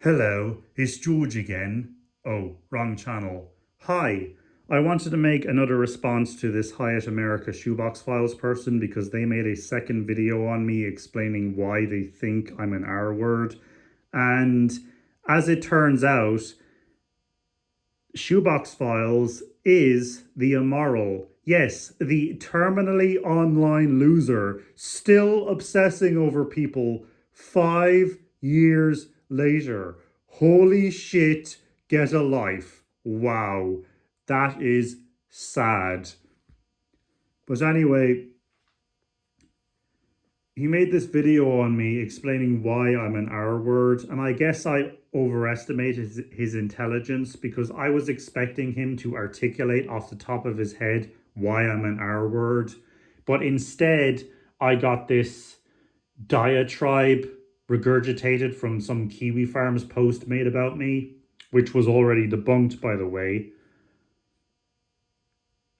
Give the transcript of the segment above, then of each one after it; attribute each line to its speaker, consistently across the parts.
Speaker 1: Hello, it's George again. Oh, wrong channel. Hi, I wanted to make another response to this Hyatt America Shoebox Files person because they made a second video on me explaining why they think I'm an R word. And as it turns out, Shoebox Files is the immoral. Yes, the terminally online loser still obsessing over people 5 years later. Holy shit, get a life. Wow, that is sad. But anyway, he made this video on me explaining why I'm an R word, and I guess I overestimated his intelligence because I was expecting him to articulate off the top of his head why I'm an R word. But instead, I got this diatribe regurgitated from some Kiwi Farms post made about me, which was already debunked, by the way.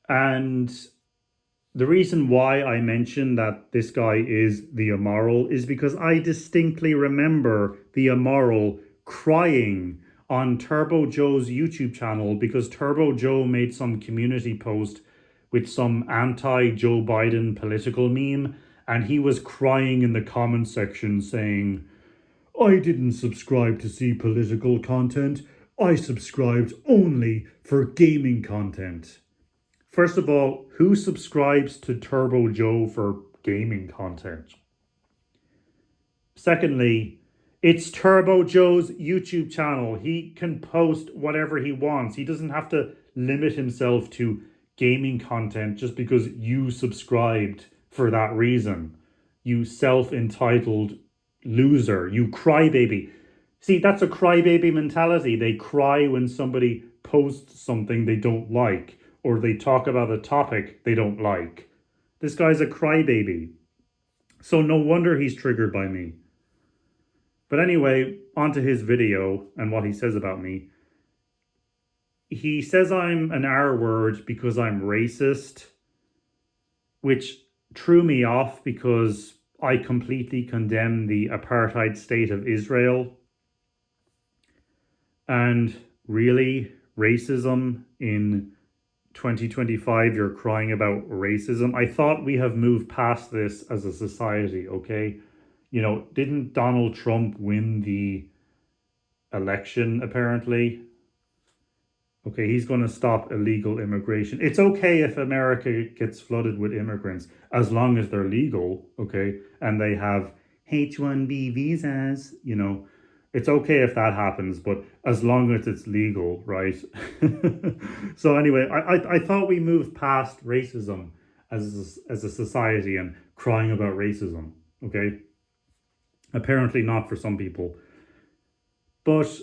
Speaker 1: And the reason why I mention that this guy is the immoral is because I distinctly remember the immoral crying on Turbo Joe's YouTube channel because Turbo Joe made some community post with some anti-Joe Biden political meme, and he was crying in the comment section saying, "I didn't subscribe to see political content. I subscribed only for gaming content." First of all, who subscribes to Turbo Joe for gaming content? Secondly, it's Turbo Joe's YouTube channel. He can post whatever he wants. He doesn't have to limit himself to gaming content just because you subscribed for that reason. You self-entitled loser. You crybaby. See, that's a crybaby mentality. They cry when somebody posts something they don't like, or they talk about a topic they don't like. This guy's a crybaby. So no wonder he's triggered by me. But anyway, onto his video and what he says about me. He says I'm an R word because I'm racist, which threw me off because I completely condemn the apartheid state of Israel. And really, racism in 2025, you're crying about racism. I thought we have moved past this as a society, okay? You know, didn't Donald Trump win the election, apparently? Okay, he's going to stop illegal immigration. It's okay if America gets flooded with immigrants, as long as they're legal, okay? And they have H-1B visas, you know. It's okay if that happens, but as long as it's legal, right? So anyway, I thought we moved past racism as a society and crying about racism, okay? Apparently not for some people. But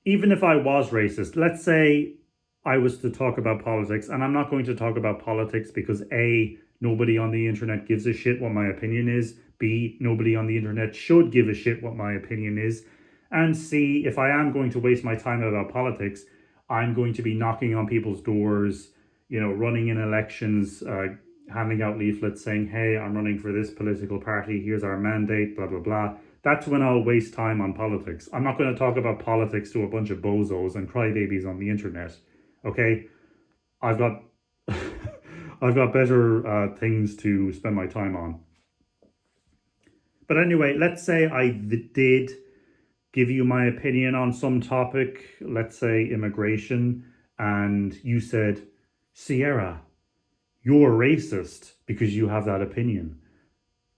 Speaker 1: even if I was racist, let's say I was to talk about politics, and I'm not going to talk about politics because A, nobody on the internet gives a shit what my opinion is. B, nobody on the internet should give a shit what my opinion is. And C, if I am going to waste my time about politics, I'm going to be knocking on people's doors, you know, running in elections, handing out leaflets saying, hey, I'm running for this political party, here's our mandate, blah, blah, blah. That's when I'll waste time on politics. I'm not going to talk about politics to a bunch of bozos and crybabies on the internet, okay? I've got I've got better things to spend my time on. But anyway, let's say I did give you my opinion on some topic, let's say immigration, and you said, Sierra, you're racist because you have that opinion.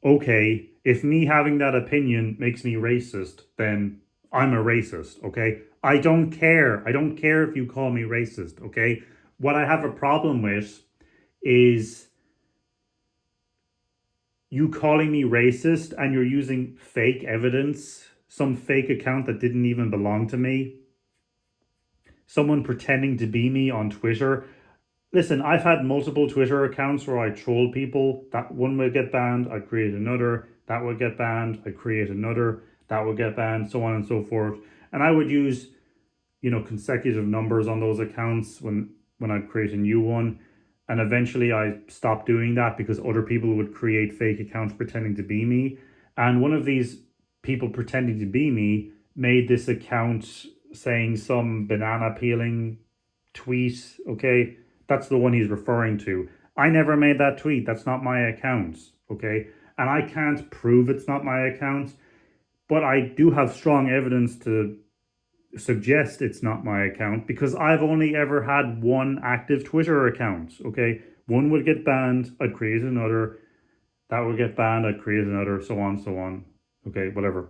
Speaker 1: Okay, if me having that opinion makes me racist, then I'm a racist, okay? I don't care. I don't care if you call me racist, okay? What I have a problem with is you calling me racist and you're using fake evidence, some fake account that didn't even belong to me, someone pretending to be me on Twitter. Listen, I've had multiple Twitter accounts where I trolled people. That one would get banned, I'd create another. That would get banned, I'd create another. That would get banned, so on and so forth. And I would use, you know, consecutive numbers on those accounts when I'd create a new one. And eventually I stopped doing that because other people would create fake accounts pretending to be me. And one of these people pretending to be me made this account saying some banana peeling tweet, okay? That's the one he's referring to. I never made that tweet. That's not my account, okay? And I can't prove it's not my account, but I do have strong evidence to suggest it's not my account because I've only ever had one active Twitter account, okay? One would get banned, I'd create another. That would get banned, I'd create another, so on, so on. Okay, whatever.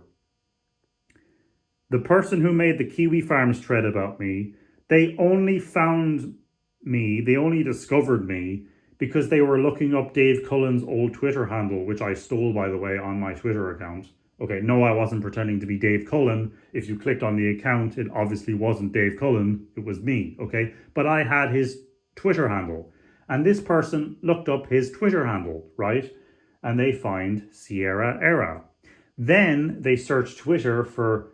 Speaker 1: The person who made the Kiwi Farms thread about me, they only found me, they only discovered me because they were looking up Dave Cullen's old Twitter handle, which I stole, by the way, on my Twitter account. Okay, no, I wasn't pretending to be Dave Cullen. If you clicked on the account, it obviously wasn't Dave Cullen, it was me, okay? But I had his Twitter handle. And this person looked up his Twitter handle, right? And they find Sierra Era. Then they search Twitter for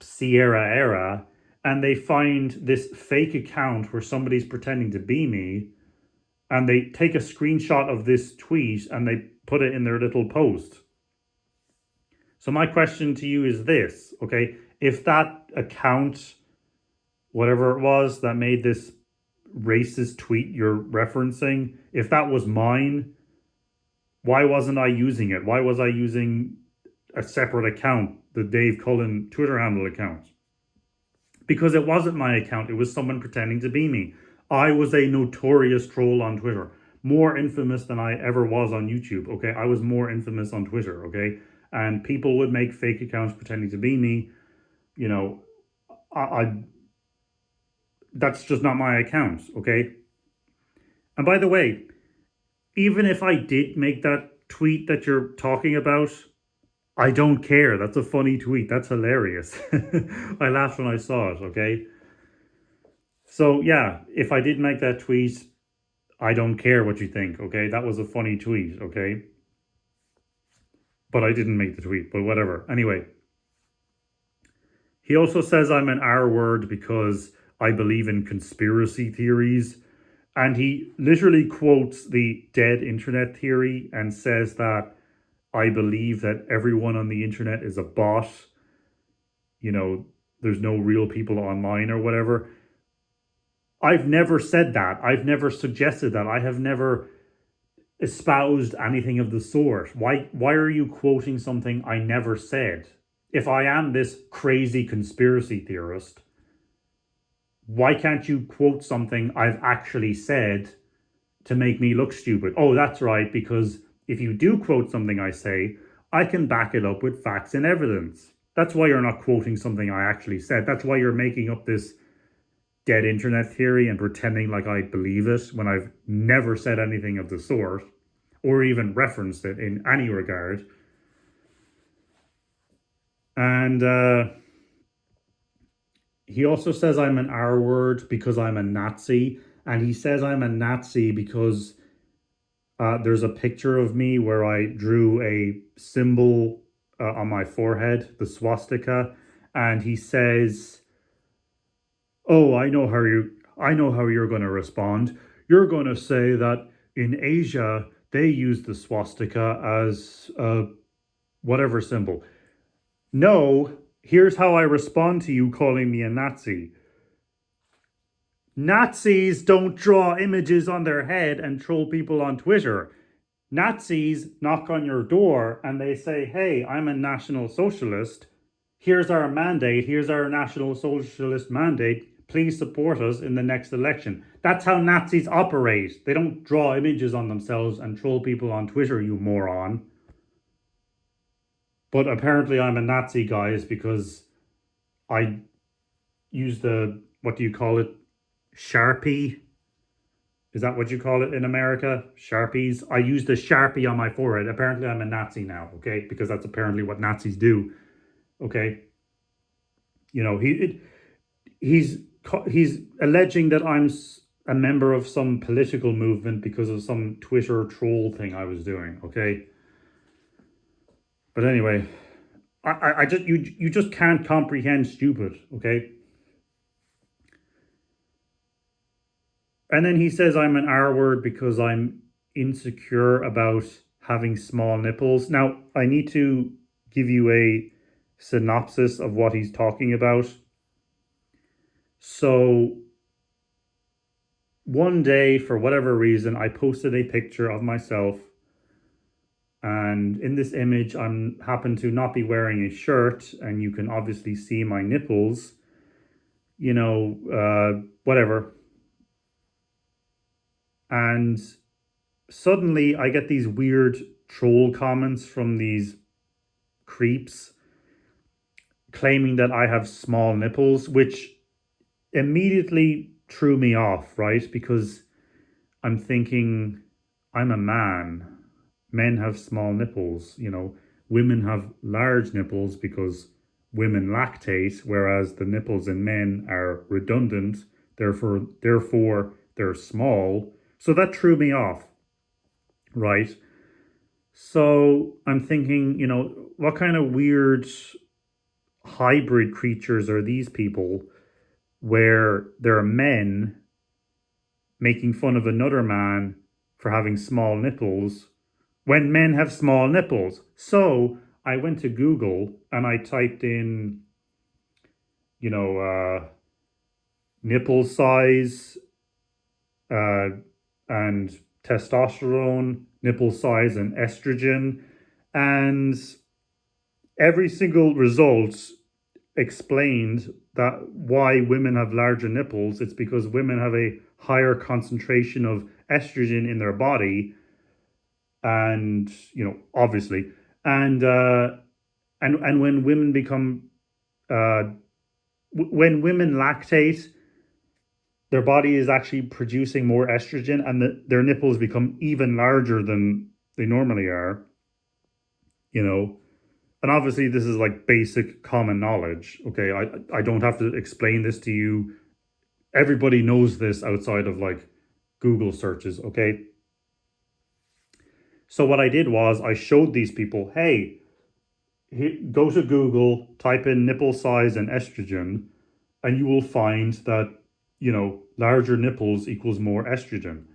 Speaker 1: Sierra Era, and they find this fake account where somebody's pretending to be me, and they take a screenshot of this tweet and they put it in their little post. So my question to you is this, okay? If that account, whatever it was that made this racist tweet you're referencing, if that was mine, why wasn't I using it? Why was I using a separate account, the Dave Cullen Twitter handle account? Because it wasn't my account. It was someone pretending to be me. I was a notorious troll on Twitter. More infamous than I ever was on YouTube, okay? I was more infamous on Twitter, okay? And people would make fake accounts pretending to be me. You know, that's just not my account, okay? And by the way, even if I did make that tweet that you're talking about, I don't care. That's a funny tweet. That's hilarious. I laughed when I saw it, okay? So yeah, if I did make that tweet, I don't care what you think, okay? That was a funny tweet, okay? But I didn't make the tweet, but whatever. Anyway, he also says I'm an R word because I believe in conspiracy theories. And he literally quotes the dead internet theory and says that I believe that everyone on the internet is a bot. You know, there's no real people online or whatever. I've never said that. I've never suggested that. I have never espoused anything of the sort. Why are you quoting something I never said? If I am this crazy conspiracy theorist, why can't you quote something I've actually said to make me look stupid? Oh, that's right, because if you do quote something I say, I can back it up with facts and evidence. That's why you're not quoting something I actually said. That's why you're making up this dead internet theory and pretending like I believe it when I've never said anything of the sort or even referenced it in any regard. And he also says I'm an R word because I'm a Nazi. And he says I'm a Nazi because there's a picture of me where I drew a symbol on my forehead, the swastika. And he says, oh, I know how you're going to respond. You're going to say that in Asia, they use the swastika as whatever symbol. No, here's how I respond to you calling me a Nazi. Nazis don't draw images on their head and troll people on Twitter. Nazis knock on your door and they say, hey, I'm a National Socialist. Here's our mandate. Here's our National Socialist mandate. Please support us in the next election. That's how Nazis operate. They don't draw images on themselves and troll people on Twitter, you moron. But apparently I'm a Nazi, guys, because I use the, what do you call it? Sharpie? Is that what you call it in America? Sharpies? I use the Sharpie on my forehead. Apparently I'm a Nazi now, okay? Because that's apparently what Nazis do, okay? You know, he's alleging that I'm a member of some political movement because of some Twitter troll thing I was doing, okay? But anyway, I just you just can't comprehend stupid, okay? And then he says I'm an R word because I'm insecure about having small nipples. Now, I need to give you a synopsis of what he's talking about. So one day, for whatever reason, I posted a picture of myself, and in this image, I'm happen to not be wearing a shirt, and you can obviously see my nipples. Whatever. And suddenly, I get these weird troll comments from these creeps claiming that I have small nipples, which immediately threw me off, right? Because I'm thinking, I'm a man. Men have small nipples, Women have large nipples because women lactate, whereas the nipples in men are redundant, therefore they're small. So that threw me off, right? So I'm thinking, what kind of weird hybrid creatures are these people where there are men making fun of another man for having small nipples when men have small nipples? So I went to Google and I typed in, you know, nipple size uh, and testosterone, nipple size and estrogen, and every single result explained that why women have larger nipples. It's because women have a higher concentration of estrogen in their body, and obviously, and and when women become when women lactate, their body is actually producing more estrogen, and their nipples become even larger than they normally are. You know, and obviously this is like basic common knowledge. Okay, I don't have to explain this to you. Everybody knows this outside of like Google searches. Okay, so what I did was I showed these people, hey, go to Google, type in nipple size and estrogen, and you will find that larger nipples equals more estrogen.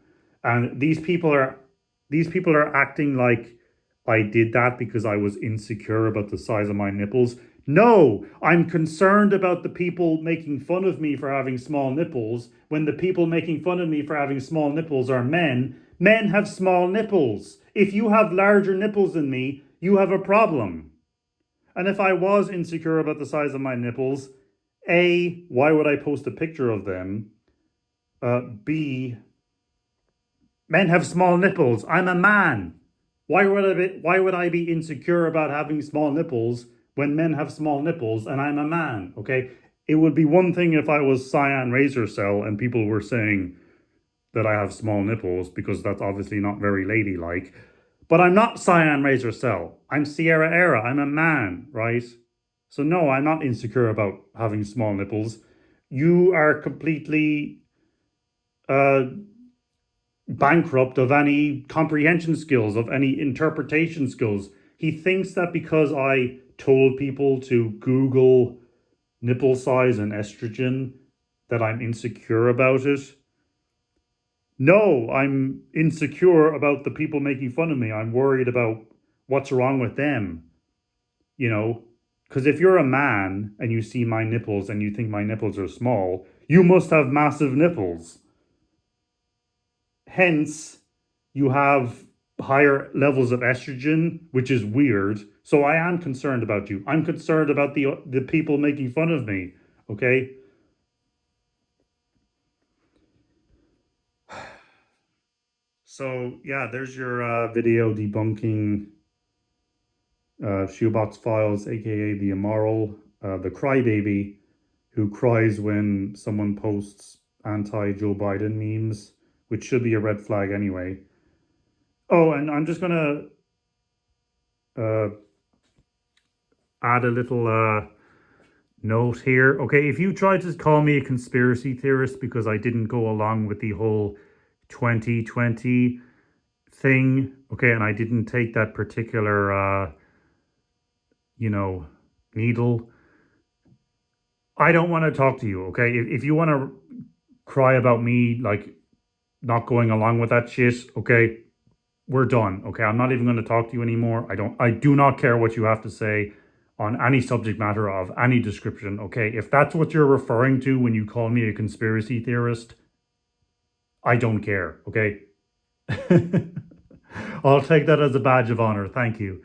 Speaker 1: And these people are acting like I did that because I was insecure about the size of my nipples. No, I'm concerned about the people making fun of me for having small nipples, when the people making fun of me for having small nipples are men. Men have small nipples. If you have larger nipples than me, you have a problem. And if I was insecure about the size of my nipples, A, why would I post a picture of them? B, men have small nipples. I'm a man. Why would I be insecure about having small nipples when men have small nipples and I'm a man? Okay? It would be one thing if I was Cyan Razor Cell and people were saying that I have small nipples, because that's obviously not very ladylike. But I'm not Cyan Razor Cell. I'm Sierra Era. I'm a man, right? So no, I'm not insecure about having small nipples. You are completely uh, bankrupt of any comprehension skills, of any interpretation skills. He thinks that because I told people to Google nipple size and estrogen, that I'm insecure about it. No, I'm insecure about the people making fun of me. I'm worried about what's wrong with them, you know? Because if you're a man and you see my nipples and you think my nipples are small, you must have massive nipples. Hence, you have higher levels of estrogen, which is weird. So I am concerned about you. I'm concerned about the people making fun of me, okay? So yeah, there's your video debunking Shoebox Files, aka the immoral, the crybaby who cries when someone posts anti-Joe Biden memes, which should be a red flag anyway. Oh, and I'm just gonna uh, add a little note here. Okay, if you try to call me a conspiracy theorist because I didn't go along with the whole 2020 thing, okay, and I didn't take that particular needle, I don't want to talk to you, okay? If you want to cry about me, like, not going along with that shit, okay, we're done, okay? I'm not even going to talk to you anymore. I do not care what you have to say. on any subject matter of any description, okay? If that's what you're referring to when you call me a conspiracy theorist, I don't care, okay? I'll take that as a badge of honor. Thank you.